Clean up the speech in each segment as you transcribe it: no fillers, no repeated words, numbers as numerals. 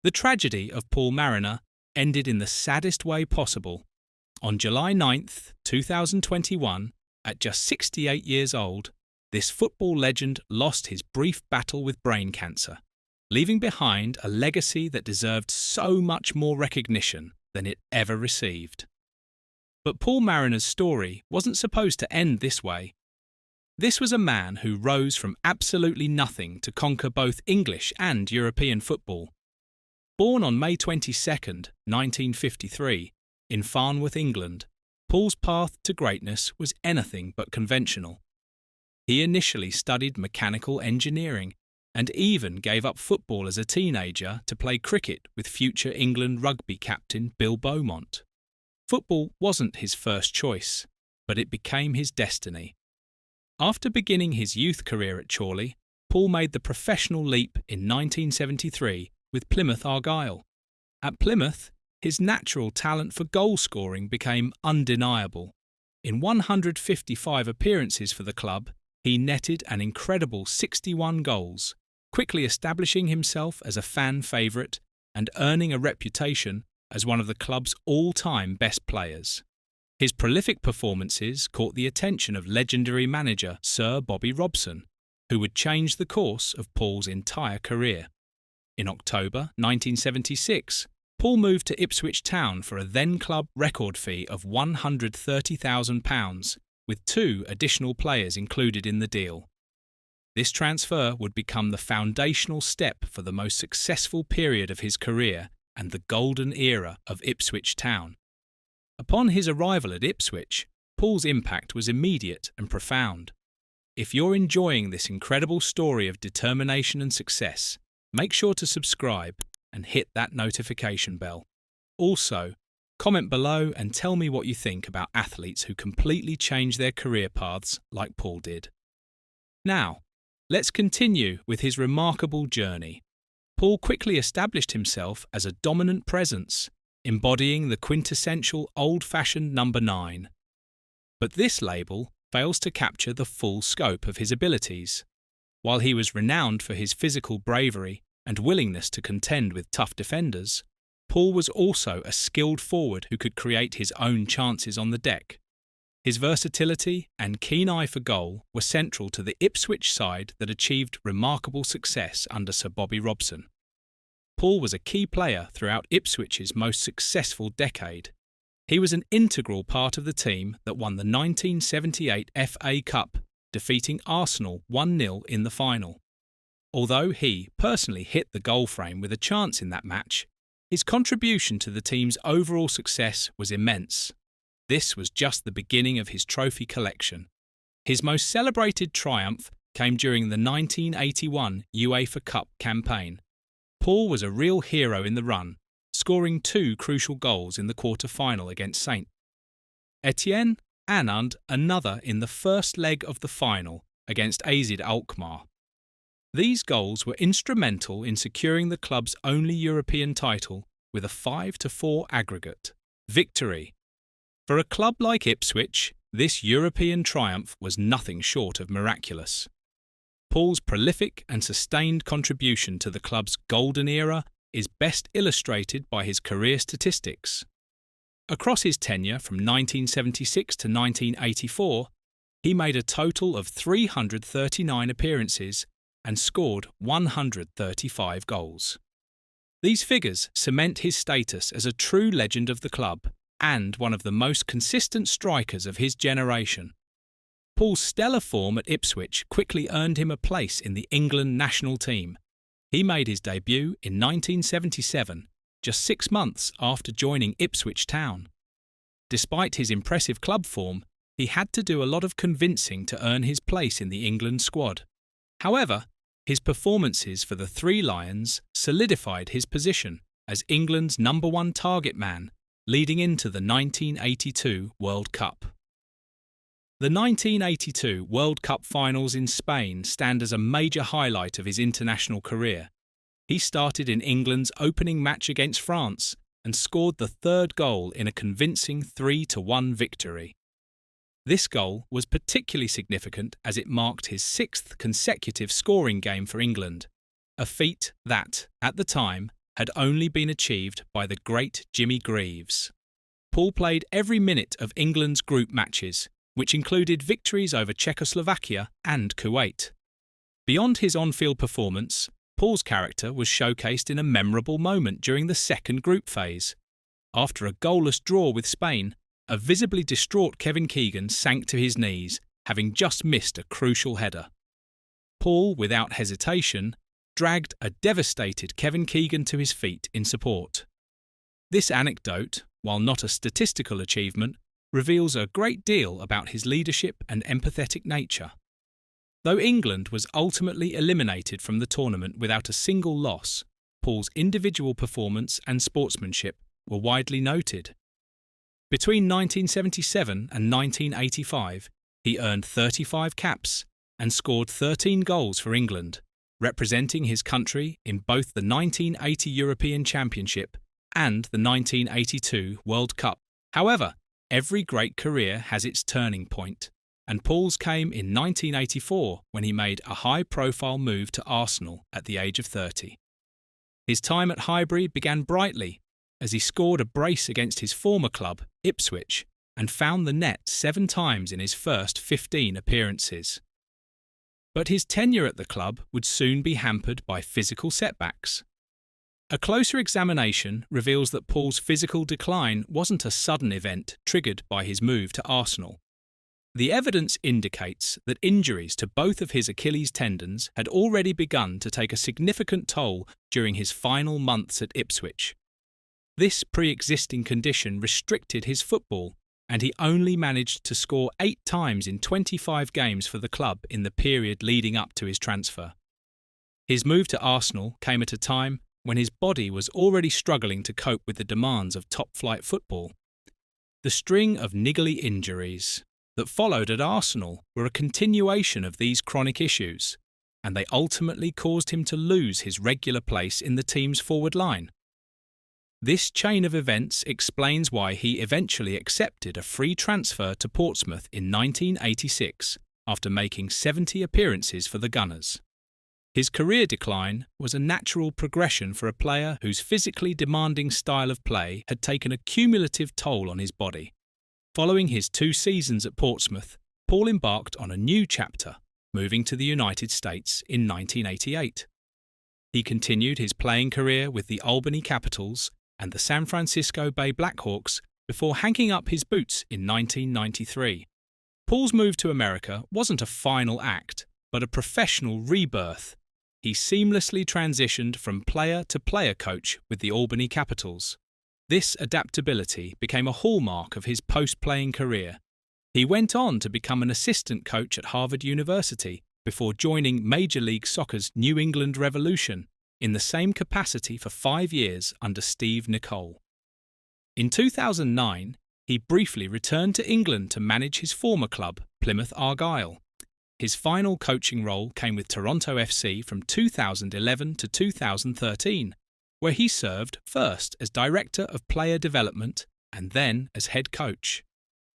The tragedy of Paul Mariner ended in the saddest way possible. On July 9th, 2021, at just 68 years old, this football legend lost his brief battle with brain cancer, leaving behind a legacy that deserved so much more recognition than it ever received. But Paul Mariner's story wasn't supposed to end this way. This was a man who rose from absolutely nothing to conquer both English and European football. Born on May 22, 1953, in Farnworth, England, Paul's path to greatness was anything but conventional. He initially studied mechanical engineering and even gave up football as a teenager to play cricket with future England rugby captain Bill Beaumont. Football wasn't his first choice, but it became his destiny. After beginning his youth career at Chorley, Paul made the professional leap in 1973 with Plymouth Argyle. At Plymouth, his natural talent for goal scoring became undeniable. In 155 appearances for the club, he netted an incredible 61 goals, quickly establishing himself as a fan favourite and earning a reputation as one of the club's all-time best players. His prolific performances caught the attention of legendary manager Sir Bobby Robson, who would change the course of Paul's entire career. In October 1976, Paul moved to Ipswich Town for a then-club record fee of £130,000, with 2 additional players included in the deal. This transfer would become the foundational step for the most successful period of his career and the golden era of Ipswich Town. Upon his arrival at Ipswich, Paul's impact was immediate and profound. If you're enjoying this incredible story of determination and success, make sure to subscribe and hit that notification bell. Also, comment below and tell me what you think about athletes who completely change their career paths like Paul did. Now, let's continue with his remarkable journey. Paul quickly established himself as a dominant presence, embodying the quintessential old-fashioned number 9. But this label fails to capture the full scope of his abilities. While he was renowned for his physical bravery and willingness to contend with tough defenders, Paul was also a skilled forward who could create his own chances on the deck. His versatility and keen eye for goal were central to the Ipswich side that achieved remarkable success under Sir Bobby Robson. Paul was a key player throughout Ipswich's most successful decade. He was an integral part of the team that won the 1978 FA Cup, defeating Arsenal 1-0 in the final. Although he personally hit the goal frame with a chance in that match, his contribution to the team's overall success was immense. This was just the beginning of his trophy collection. His most celebrated triumph came during the 1981 UEFA Cup campaign. Paul was a real hero in the run, scoring 2 crucial goals in the quarter-final against St. Etienne and another in the first leg of the final against AZ Alkmaar. These goals were instrumental in securing the club's only European title with a 5-4 aggregate victory. For a club like Ipswich, this European triumph was nothing short of miraculous. Paul's prolific and sustained contribution to the club's golden era is best illustrated by his career statistics. Across his tenure from 1976 to 1984, he made a total of 339 appearances and scored 135 goals. These figures cement his status as a true legend of the club and one of the most consistent strikers of his generation. Paul's stellar form at Ipswich quickly earned him a place in the England national team. He made his debut in 1977, just 6 months after joining Ipswich Town. Despite his impressive club form, he had to do a lot of convincing to earn his place in the England squad. However, his performances for the Three Lions solidified his position as England's number 1 target man, leading into the 1982 World Cup. The 1982 World Cup finals in Spain stand as a major highlight of his international career. He started in England's opening match against France and scored the 3rd goal in a convincing 3-1 victory. This goal was particularly significant as it marked his 6th consecutive scoring game for England, a feat that, at the time, had only been achieved by the great Jimmy Greaves. Paul played every minute of England's group matches, which included victories over Czechoslovakia and Kuwait. Beyond his on-field performance, Paul's character was showcased in a memorable moment during the second group phase. After a goalless draw with Spain, a visibly distraught Kevin Keegan sank to his knees, having just missed a crucial header. Paul, without hesitation, dragged a devastated Kevin Keegan to his feet in support. This anecdote, while not a statistical achievement, reveals a great deal about his leadership and empathetic nature. Though England was ultimately eliminated from the tournament without a single loss, Paul's individual performance and sportsmanship were widely noted. Between 1977 and 1985, he earned 35 caps and scored 13 goals for England, representing his country in both the 1980 European Championship and the 1982 World Cup. However, every great career has its turning point, and Paul's came in 1984 when he made a high-profile move to Arsenal at the age of 30. His time at Highbury began brightly as he scored a brace against his former club, Ipswich, and found the net 7 times in his first 15 appearances. But his tenure at the club would soon be hampered by physical setbacks. A closer examination reveals that Paul's physical decline wasn't a sudden event triggered by his move to Arsenal. The evidence indicates that injuries to both of his Achilles tendons had already begun to take a significant toll during his final months at Ipswich. This pre-existing condition restricted his football, and he only managed to score 8 times in 25 games for the club in the period leading up to his transfer. His move to Arsenal came at a time when his body was already struggling to cope with the demands of top-flight football. The string of niggly injuries that followed at Arsenal were a continuation of these chronic issues, and they ultimately caused him to lose his regular place in the team's forward line. This chain of events explains why he eventually accepted a free transfer to Portsmouth in 1986 after making 70 appearances for the Gunners. His career decline was a natural progression for a player whose physically demanding style of play had taken a cumulative toll on his body. Following his 2 seasons at Portsmouth, Paul embarked on a new chapter, moving to the United States in 1988. He continued his playing career with the Albany Capitals and the San Francisco Bay Blackhawks before hanging up his boots in 1993. Paul's move to America wasn't a final act, but a professional rebirth. He seamlessly transitioned from player to player coach with the Albany Capitals. This adaptability became a hallmark of his post-playing career. He went on to become an assistant coach at Harvard University before joining Major League Soccer's New England Revolution in the same capacity for 5 years under Steve Nicol. In 2009, he briefly returned to England to manage his former club, Plymouth Argyle. His final coaching role came with Toronto FC from 2011 to 2013, where he served first as Director of Player Development and then as head coach.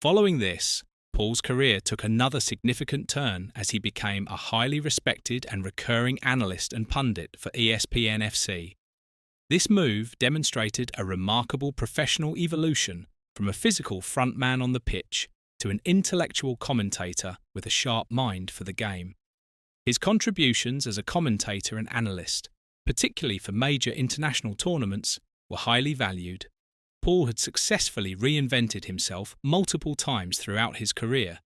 Following this, Paul's career took another significant turn as he became a highly respected and recurring analyst and pundit for ESPN FC. This move demonstrated a remarkable professional evolution from a physical frontman on the pitch to an intellectual commentator with a sharp mind for the game. His contributions as a commentator and analyst, particularly for major international tournaments, were highly valued. Paul had successfully reinvented himself multiple times throughout his career,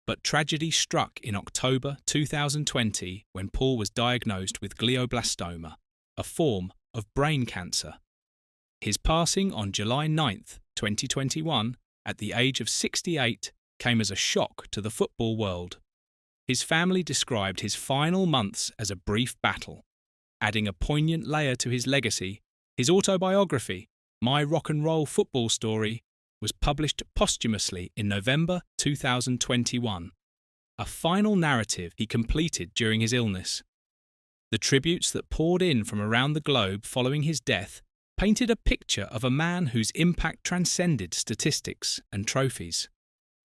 but tragedy struck in October 2020 when Paul was diagnosed with glioblastoma, a form of brain cancer. His passing on July 9, 2021, at the age of 68, came as a shock to the football world. His family described his final months as a brief battle. Adding a poignant layer to his legacy, his autobiography, My Rock and Roll Football Story, was published posthumously in November 2021, a final narrative he completed during his illness. The tributes that poured in from around the globe following his death painted a picture of a man whose impact transcended statistics and trophies.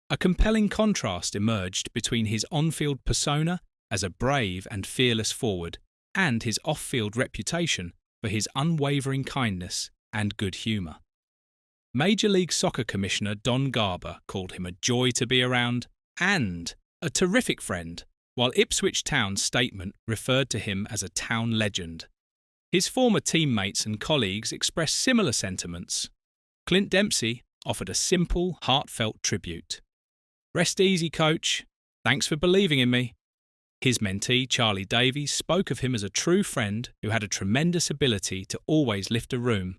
A compelling contrast emerged between his on-field persona as a brave and fearless forward and his off-field reputation for his unwavering kindness and good humour. Major League Soccer Commissioner Don Garber called him a joy to be around and a terrific friend, while Ipswich Town's statement referred to him as a town legend. His former teammates and colleagues expressed similar sentiments. Clint Dempsey offered a simple, heartfelt tribute. "Rest easy, coach. Thanks for believing in me." His mentee, Charlie Davies, spoke of him as a true friend who had a tremendous ability to always lift a room.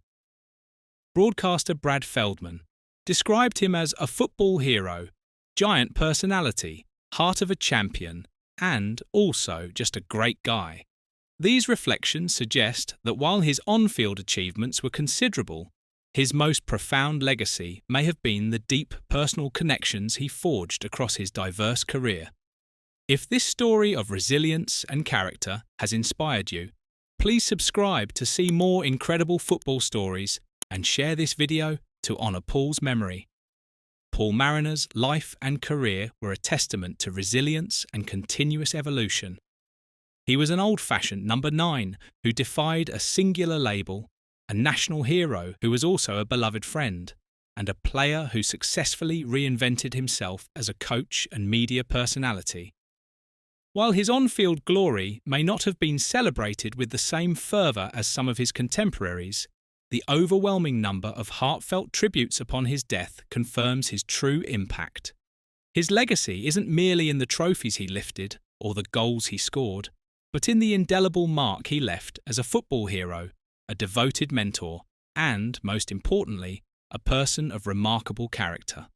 Broadcaster Brad Feldman described him as a football hero, giant personality, heart of a champion, and also just a great guy. These reflections suggest that while his on-field achievements were considerable, his most profound legacy may have been the deep personal connections he forged across his diverse career. If this story of resilience and character has inspired you, please subscribe to see more incredible football stories and share this video to honour Paul's memory. Paul Mariner's life and career were a testament to resilience and continuous evolution. He was an old-fashioned number 9 who defied a singular label, a national hero who was also a beloved friend, and a player who successfully reinvented himself as a coach and media personality. While his on-field glory may not have been celebrated with the same fervour as some of his contemporaries, the overwhelming number of heartfelt tributes upon his death confirms his true impact. His legacy isn't merely in the trophies he lifted or the goals he scored, but in the indelible mark he left as a football hero, a devoted mentor, and, most importantly, a person of remarkable character.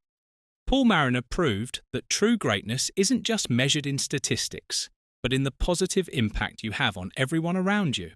Paul Mariner proved that true greatness isn't just measured in statistics, but in the positive impact you have on everyone around you.